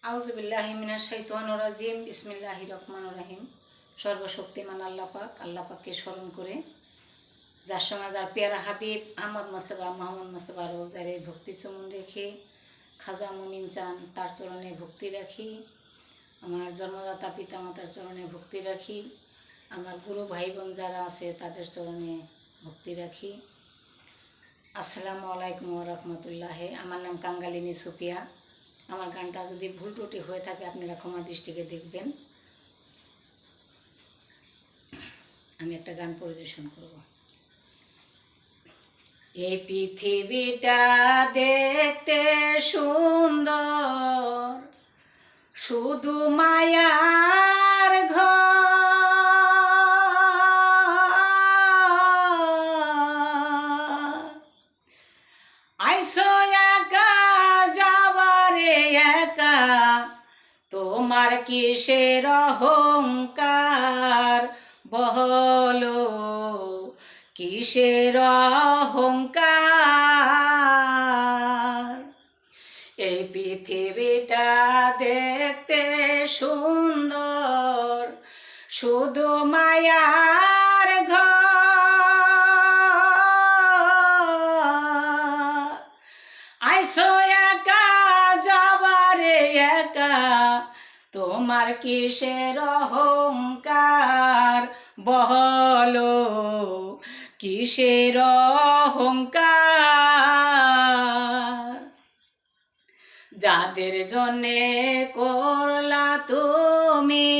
আউযুবিল্লাহি মিনাশ শাইতানির রাজিম বিসমিল্লাহির রহমানির রহিম। সর্বশক্তিমান আল্লাহ পাককে স্মরণ করে যার সঙ্গে যার পেয়ারা হাবিব আহমদ মোস্তফা রোজারে ভক্তি চুমন রেখে খাজা মুমিন চান তার চরণে ভক্তি রাখি, আমার জন্মদাতা পিতামাতার চরণে ভক্তি রাখি, আমার গুরু ভাই বোন যারা আছে তাদের চরণে ভক্তি রাখি। আসসালামু আলাইকুম ওয়া রাহমাতুল্লাহ। আমার নাম কাঙ্গালিনী সুফিয়া। আমার গানটা যদি ভুল ত্রুটি হয়ে থাকে আপনারা ক্ষমা দৃষ্টিকে দেখবেন। আমি একটা গান পরিবেশন করব। এই পৃথিবীটা দেখতে সুন্দর, শুধু মায়ার ঘর। আইসো একা যাবারে একা, তোমার কিসের অহংকার বলো, কিসের অহংকার। এই পৃথিবীটা দেখতে সুন্দর, শুধু মায়ার ঘর। আইসো একা যাবারে একা, তোমার কিসের অহংকার বলো, কিসের অহংকার। যাদের জন্যে করলা তুমি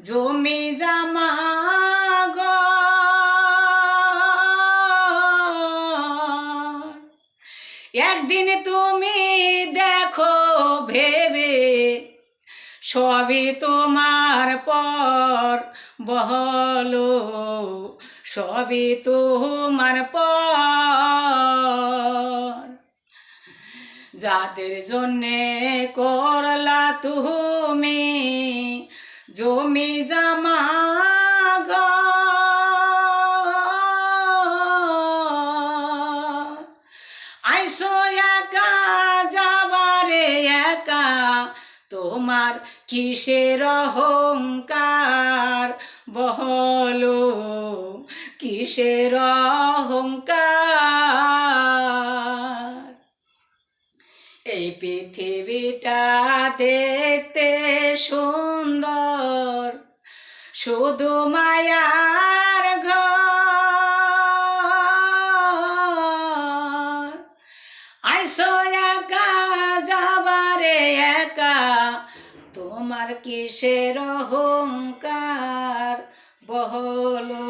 জমি জামা ঘর, একদিন তুমি দেখো ভেবে সবই তোমার পর বলো, সবই তোমার পর। যাদের জন্যে করলা তুমি জমি জামা ঘর, আইসো একা যাবারে একা, তোমার কিসের অহংকার বলো, কিসের অহংকার। এই পৃথিবীটা দেখতে সুন্দর, শুধু মায়ার ঘর। আইসো একা যাবারে একা, তোমার কিসের অহংকার বলো,